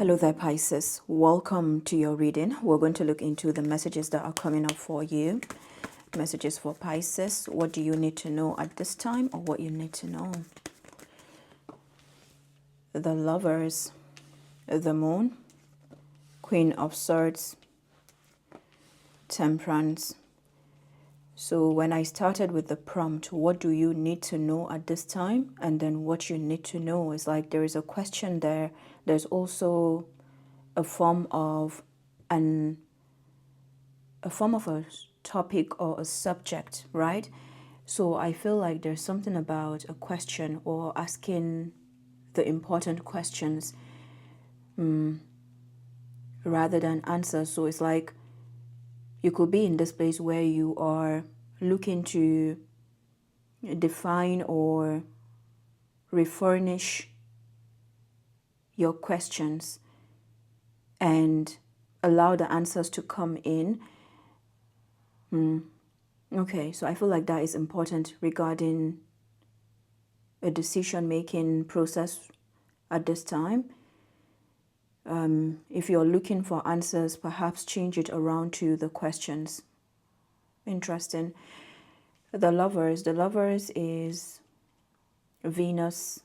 Hello there, Pisces. Welcome to your reading. We're going to look into the messages that are coming up for you. Messages for Pisces. What do you need to know at this time, or what you need to know? The Lovers, the Moon, Queen of Swords, Temperance. So when I started with the prompt, what do you need to know at this time? And then what you need to know is like there is a question there. There's also a form of a topic or a subject, right? So I feel like there's something about a question or asking the important questions rather than answers. So it's like you could be in this place where you are looking to define or refurnish your questions and allow the answers to come in. Okay, so I feel like that is important regarding a decision-making process at this time. If you're looking for answers, perhaps change it around to the questions. Interesting. The Lovers is Venus.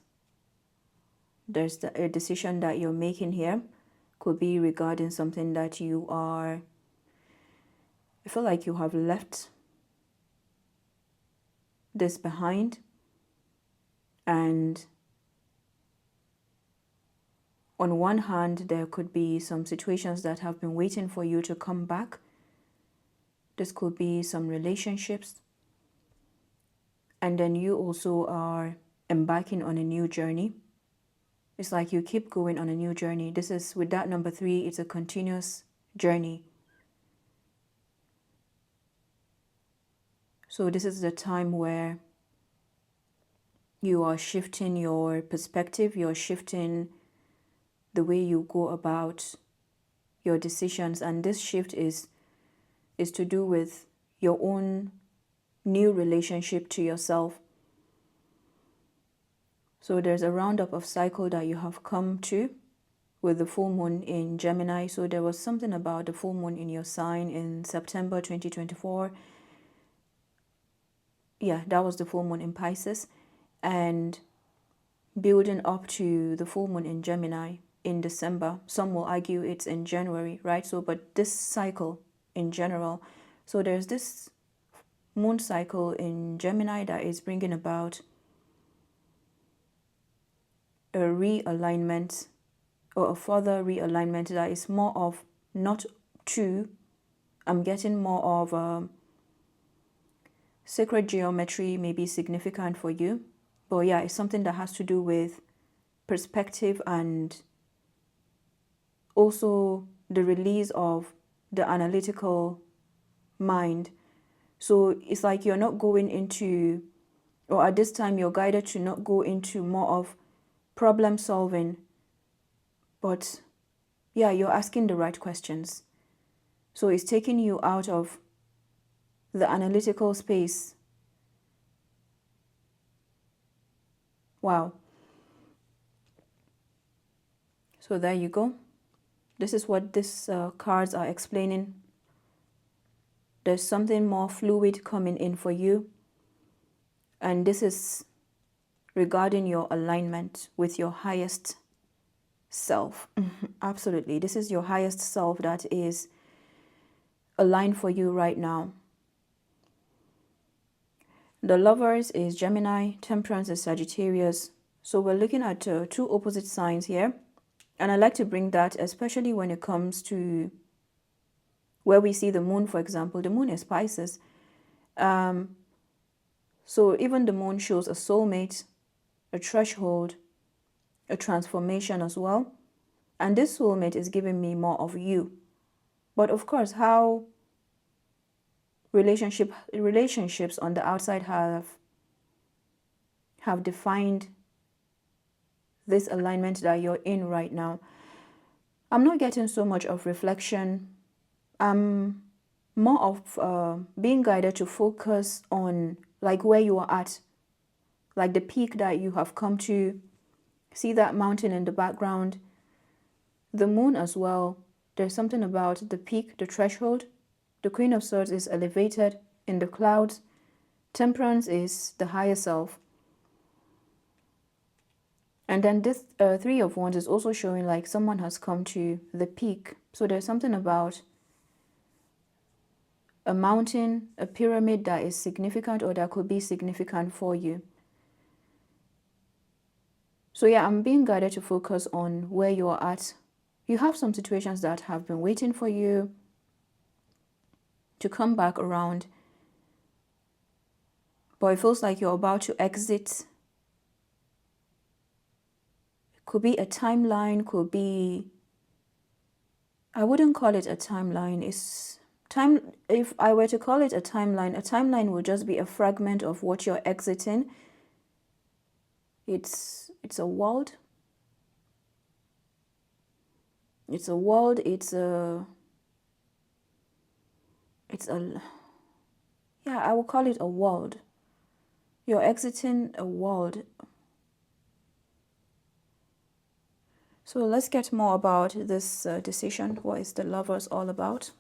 There's a decision that you're making here. Could be regarding something that I feel like you have left this behind, and on one hand there could be some situations that have been waiting for you to come back. This could be some relationships, and then you also are embarking on a new journey. It's like you keep going on a new journey. This is, with that number 3, it's a continuous journey. So this is the time where you are shifting your perspective, you're shifting the way you go about your decisions, and this shift is to do with your own new relationship to yourself. So there's a roundup of cycle that you have come to with the full moon in Gemini. So there was something about the full moon in your sign in September 2024. Yeah, that was the full moon in Pisces, and building up to the full moon in Gemini in December. Some will argue it's in January, right? So, but this cycle in general, so there's this moon cycle in Gemini that is bringing about a realignment or a further realignment that is more of not two. I'm getting more of sacred geometry may be significant for you, but yeah, it's something that has to do with perspective and also the release of the analytical mind. So it's like you're not going into, or at this time you're guided to not go into more of problem solving, but yeah, you're asking the right questions. So it's taking you out of the analytical space. Wow. So there you go. This is what these cards are explaining. There's something more fluid coming in for you. And this is regarding your alignment with your highest self. Absolutely. This is your highest self that is aligned for you right now. The Lovers is Gemini, Temperance is Sagittarius. So we're looking at 2 opposite signs here. And I like to bring that, especially when it comes to where we see the moon, for example. The moon is Pisces. So even the moon shows a soulmate, a threshold, a transformation as well. And this soulmate is giving me more of you. But of course, how relationships on the outside have defined this alignment that you're in right now. I'm not getting so much of reflection. I'm more of being guided to focus on like where you are at, like the peak that you have come to. See that mountain in the background. The moon as well. There's something about the peak, the threshold. The Queen of Swords is elevated in the clouds. Temperance is the higher self. And then this Three of Wands is also showing like someone has come to the peak. So there's something about a mountain, a pyramid that is significant or that could be significant for you. So yeah, I'm being guided to focus on where you are at. You have some situations that have been waiting for you to come back around. But it feels like you're about to exit. Could be a timeline, could be... I wouldn't call it a timeline. If I were to call it a timeline would just be a fragment of what you're exiting. It's a world. It's a world. Yeah, I would call it a world. You're exiting a world. So let's get more about this decision. What is the Lovers all about?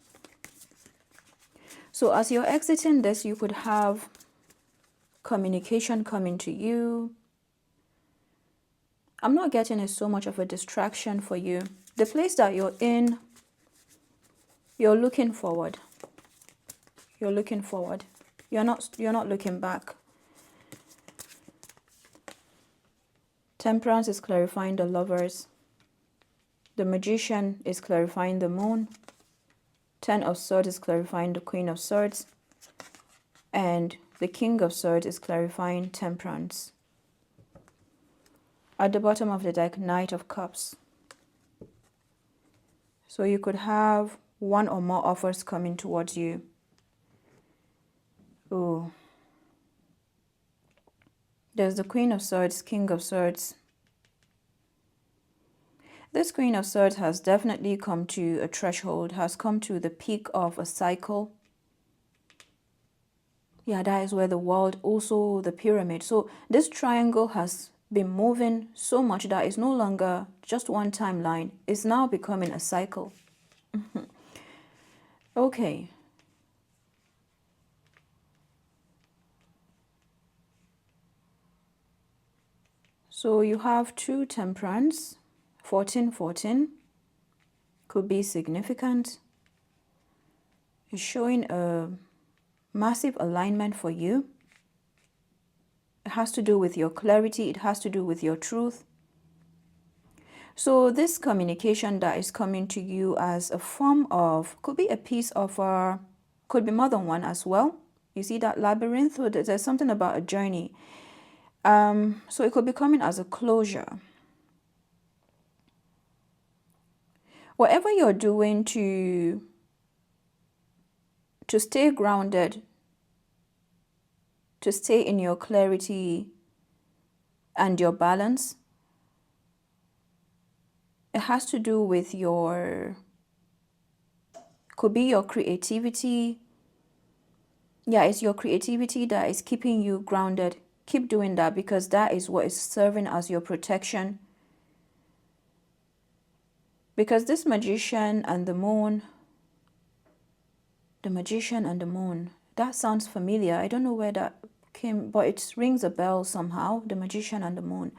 So as you're exiting this, you could have communication coming to you. I'm not getting it so much of a distraction for you. The place that you're in, you're looking forward. You're looking forward. You're not looking back. Temperance is clarifying the Lovers. The Magician is clarifying the Moon. Ten of Swords is clarifying the Queen of Swords. And the King of Swords is clarifying Temperance. At the bottom of the deck, Knight of Cups. So you could have one or more offers coming towards you. Ooh. There's the Queen of Swords, King of Swords. This Queen of Swords has definitely come to a threshold, has come to the peak of a cycle. Yeah, that is where the world, also the pyramid. So this triangle has been moving so much that it's no longer just one timeline. It's now becoming a cycle. Okay. So you have two Temperance. 1414 could be significant. It's showing a massive alignment for you. It has to do with your clarity. It has to do with your truth. So this communication that is coming to you as a form of, could be a peace offer, could be more than one as well. You see that labyrinth? There's something about a journey. So it could be coming as a closure. Whatever you're doing to stay grounded, to stay in your clarity and your balance, it has to do with could be your creativity. Yeah, it's your creativity that is keeping you grounded. Keep doing that because that is what is serving as your protection. Because this Magician and the Moon, that sounds familiar. I don't know where that came, but it rings a bell somehow, the Magician and the Moon.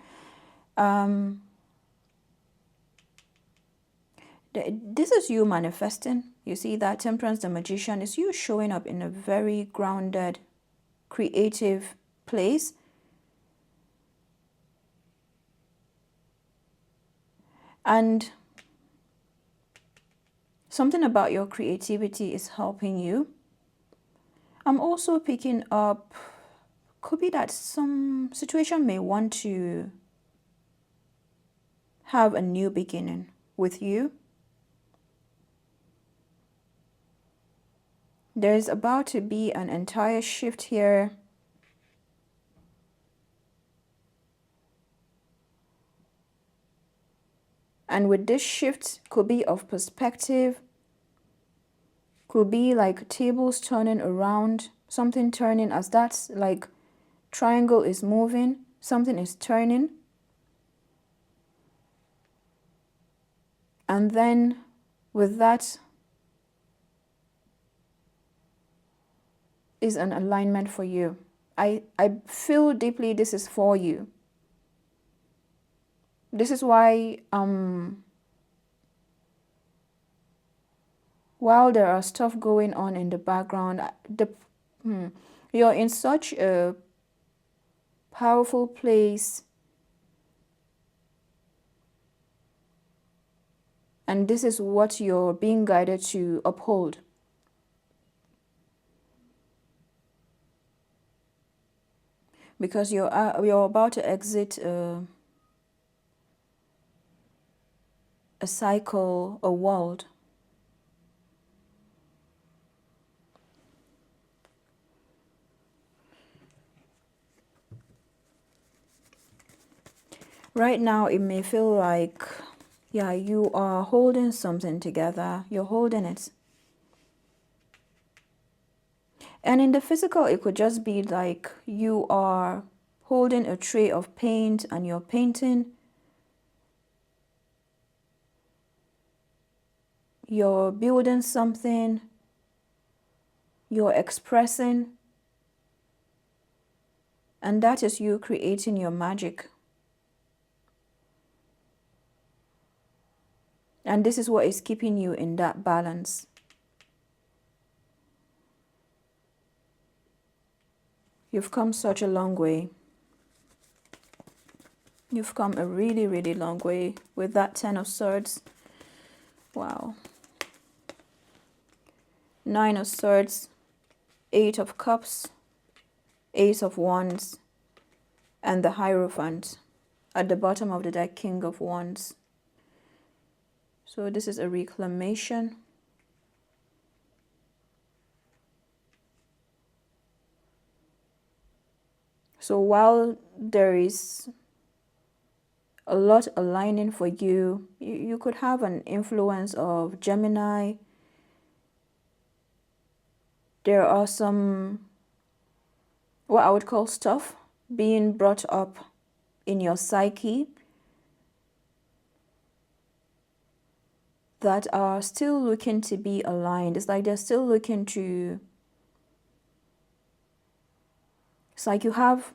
This is you manifesting. You see that Temperance, the Magician, is you showing up in a very grounded, creative place. And something about your creativity is helping you. I'm also picking up, could be that some situation may want to have a new beginning with you. There's about to be an entire shift here. And with this shift, could be of perspective, could be like tables turning around, something turning as that's like triangle is moving, something is turning. And then with that is an alignment for you. I feel deeply this is for you. This is why while there are stuff going on in the background, you're in such a powerful place, and this is what you're being guided to uphold. Because you're about to exit a cycle, a world. Right now, it may feel like, yeah, you are holding something together. You're holding it. And in the physical, it could just be like you are holding a tray of paint and you're painting. You're building something. You're expressing. And that is you creating your magic. And this is what is keeping you in that balance. You've come such a long way. You've come a really, really long way with that 10 of Swords. Wow. 9 of Swords, 8 of Cups, Ace of Wands, and the Hierophant. At the bottom of the deck, King of Wands. So this is a reclamation. So while there is a lot aligning for you, you could have an influence of Gemini. There are some, what I would call stuff, being brought up in your psyche that are still looking to be aligned. It's like they're still looking to, it's like you have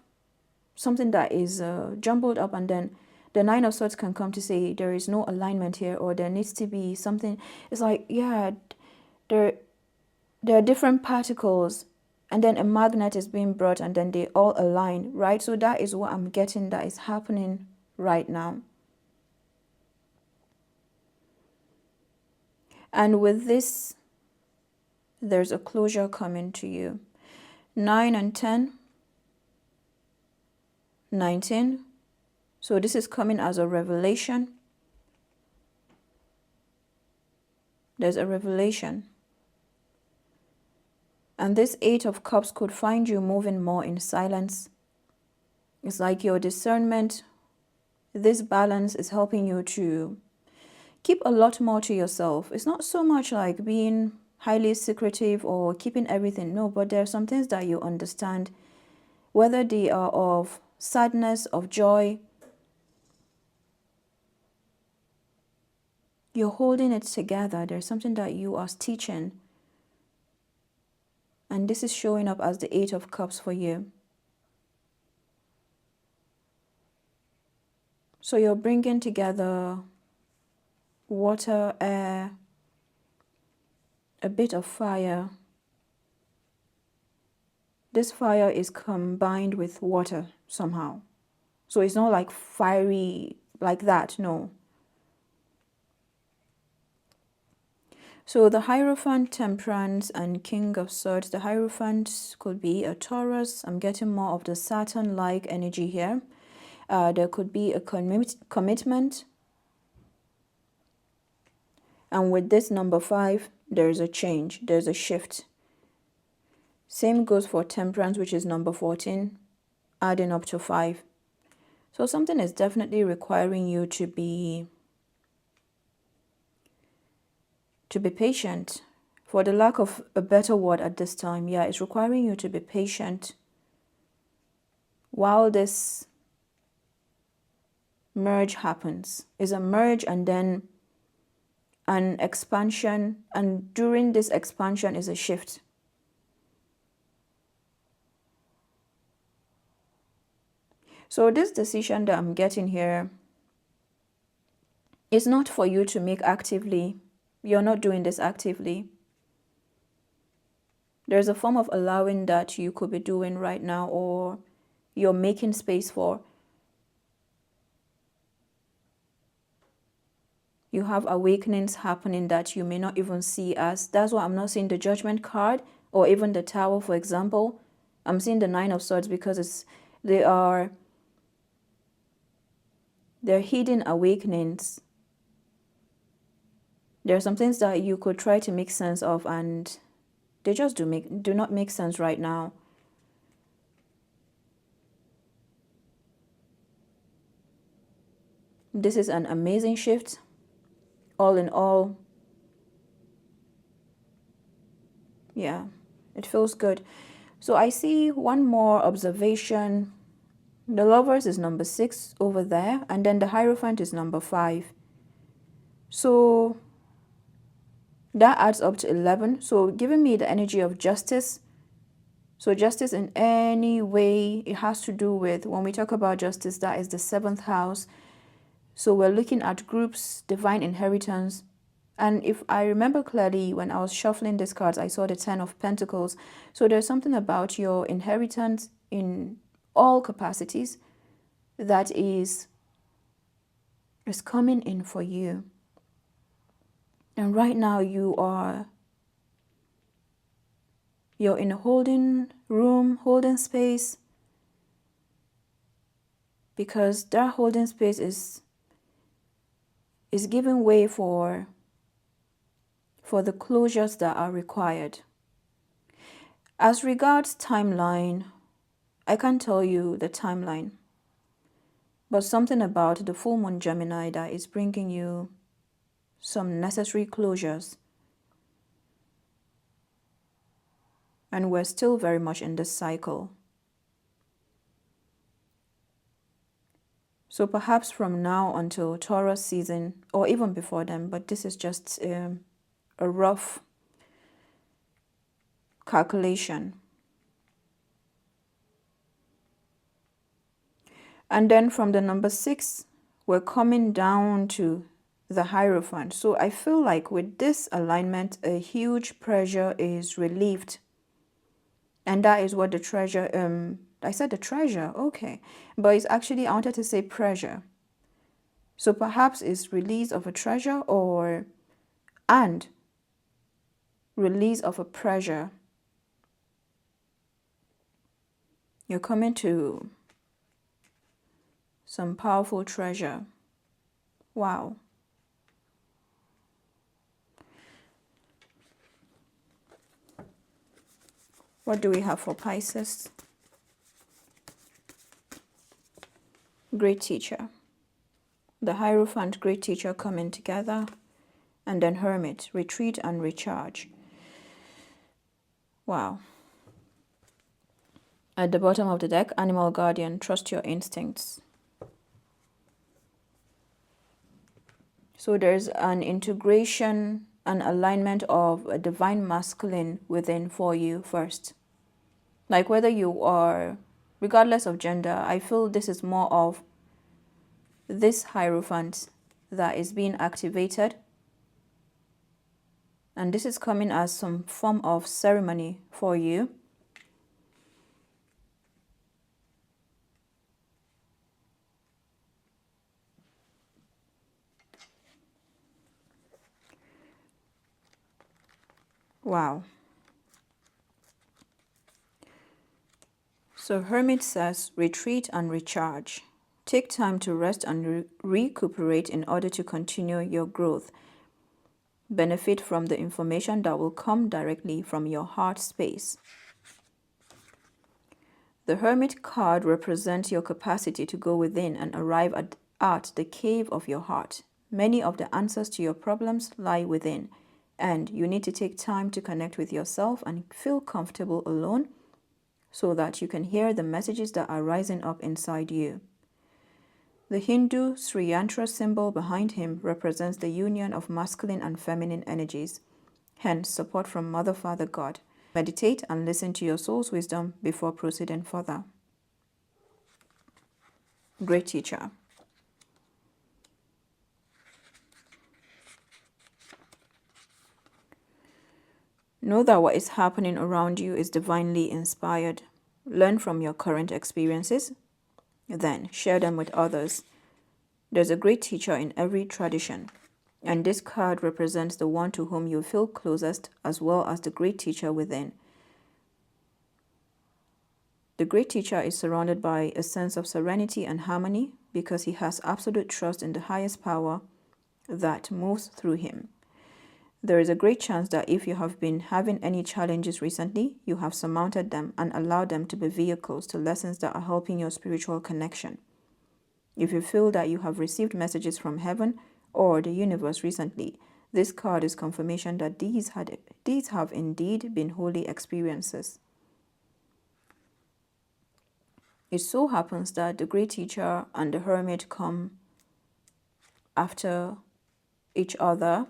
something that is jumbled up, and then the 9 of Swords can come to say there is no alignment here, or there needs to be something. It's like, yeah, there are different particles, and then a magnet is being brought, and then they all align, right? So that is what I'm getting that is happening right now. And with this, there's a closure coming to you. 9 and 10, 19. So this is coming as a revelation. There's a revelation. And this 8 of Cups could find you moving more in silence. It's like your discernment, this balance is helping you to keep a lot more to yourself. It's not so much like being highly secretive or keeping everything. No, but there are some things that you understand, whether they are of sadness, of joy. You're holding it together. There's something that you are teaching. And this is showing up as the 8 of Cups for you. So you're bringing together water, air, a bit of fire. This fire is combined with water somehow. So it's not like fiery like that, no. So the Hierophant, Temperance, and King of Swords. The Hierophant could be a Taurus. I'm getting more of the Saturn-like energy here. There could be a commitment. And with this number 5, there's a change. There's a shift. Same goes for Temperance, which is number 14, adding up to 5. So something is definitely requiring you to be patient. For the lack of a better word at this time, yeah, it's requiring you to be patient while this merge happens. It's a merge, and then an expansion, and during this expansion is a shift. So this decision that I'm getting here is not for you to make actively. You're not doing this actively. There's a form of allowing that you could be doing right now, or you're making space for. You have awakenings happening that you may not even see as. That's why I'm not seeing the Judgment card or even the Tower, for example. I'm seeing the Nine of Swords because they're hidden awakenings. There are some things that you could try to make sense of, and they just do not make sense right now. This is an amazing shift. All in all, yeah, it feels good. So I see one more observation. The Lovers is number 6 over there, and then the Hierophant is number 5. So that adds up to 11. So giving me the energy of justice. So justice in any way, it has to do with, when we talk about justice, that is the 7th house. So we're looking at groups, divine inheritance. And if I remember clearly, when I was shuffling these cards, I saw the 10 of Pentacles. So there's something about your inheritance in all capacities that is coming in for you. And right now you're in a holding room, holding space, because that holding space is giving way for the closures that are required. As regards timeline, I can't tell you the timeline, but something about the full moon Gemini that is bringing you some necessary closures. And we're still very much in this cycle. So perhaps from now until Taurus season, or even before then, but this is just a rough calculation. And then from the number 6, we're coming down to the Hierophant. So I feel like with this alignment, a huge pressure is relieved. And that is what the treasure, I said the treasure, okay. But it's actually, I wanted to say pressure. So perhaps it's release of a treasure and release of a pressure. You're coming to some powerful treasure. Wow. What do we have for Pisces? Great teacher. The Hierophant, great teacher coming together. And then Hermit, retreat and recharge. Wow. At the bottom of the deck, Animal Guardian, trust your instincts. So there's an integration, an alignment of a divine masculine within for you first. Like whether you are, regardless of gender, I feel this is more of this Hierophant that is being activated. And this is coming as some form of ceremony for you. Wow. So Hermit says, retreat and recharge. Take time to rest and recuperate in order to continue your growth. Benefit from the information that will come directly from your heart space. The Hermit card represents your capacity to go within and arrive at the cave of your heart. Many of the answers to your problems lie within, and you need to take time to connect with yourself and feel comfortable alone so that you can hear the messages that are rising up inside you. The Hindu Sri Yantra symbol behind him represents the union of masculine and feminine energies, hence support from Mother, Father, God. Meditate and listen to your soul's wisdom before proceeding further. Great teacher. Know that what is happening around you is divinely inspired. Learn from your current experiences, then share them with others. There's a great teacher in every tradition, and this card represents the one to whom you feel closest as well as the great teacher within. The great teacher is surrounded by a sense of serenity and harmony because he has absolute trust in the highest power that moves through him. There is a great chance that if you have been having any challenges recently, you have surmounted them and allowed them to be vehicles to lessons that are helping your spiritual connection. If you feel that you have received messages from heaven or the universe recently, this card is confirmation that these have indeed been holy experiences. It so happens that the great teacher and the hermit come after each other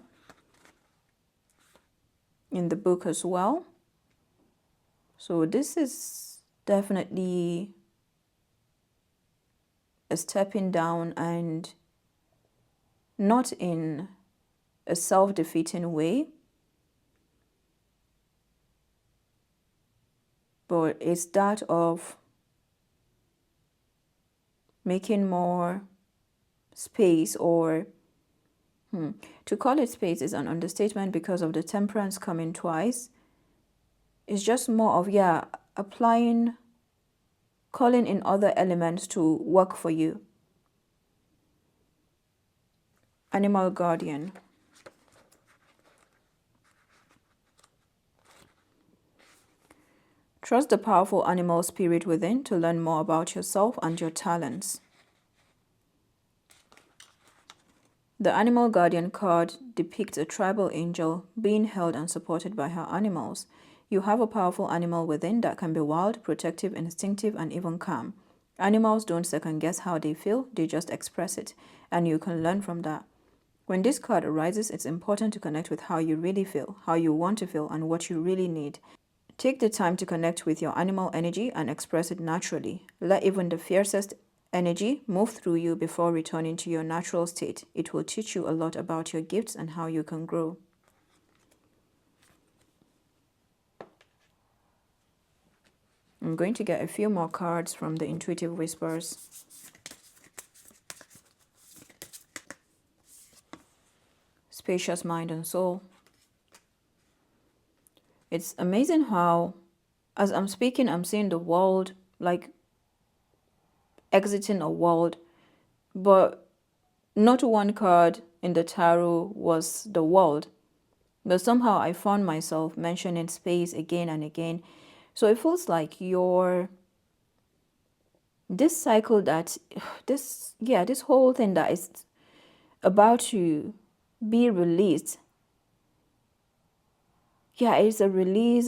in the book as well. So this is definitely a stepping down, and not in a self-defeating way, but it's that of making more space, or to call it space is an understatement because of the temperance coming twice. It's just more of, applying, calling in other elements to work for you. Animal guardian. Trust the powerful animal spirit within to learn more about yourself and your talents. The animal guardian card depicts a tribal angel being held and supported by her animals. You have a powerful animal within that can be wild, protective, instinctive, and even calm. Animals don't second guess how they feel, they just express it, and you can learn from that. When this card arises, it's important to connect with how you really feel, how you want to feel, and what you really need. Take the time to connect with your animal energy and express it naturally. Let even the fiercest energy move through you before returning to your natural state. It will teach you a lot about your gifts and how you can grow. I'm going to get a few more cards from the Intuitive Whispers. Spacious mind and soul. It's amazing how, as I'm speaking, I'm seeing the world, like exiting a world, but not one card in the tarot was the world. But somehow I found myself mentioning space again and again. So it feels like this cycle that, this whole thing that is about to be released. Yeah, it's a release,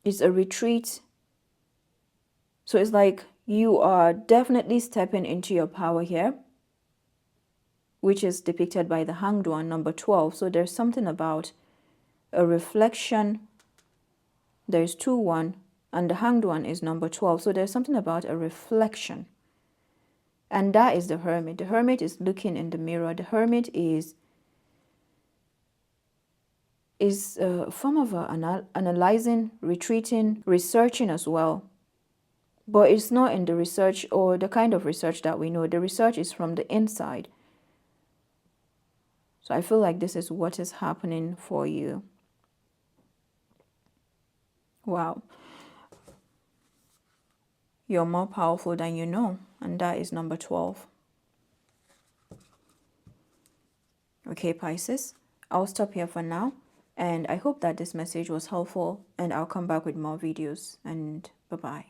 it's a retreat. So it's like you are definitely stepping into your power here, which is depicted by the Hanged One, number 12. So there's something about a reflection. There's 2-1, and the Hanged One is number 12. So there's something about a reflection. And that is the Hermit. The Hermit is looking in the mirror. The Hermit is a form of analyzing, retreating, researching as well. But it's not in the research or the kind of research that we know. The research is from the inside. So I feel like this is what is happening for you. Wow. You're more powerful than you know. And that is number 12. Okay, Pisces. I'll stop here for now. And I hope that this message was helpful. And I'll come back with more videos. And bye-bye.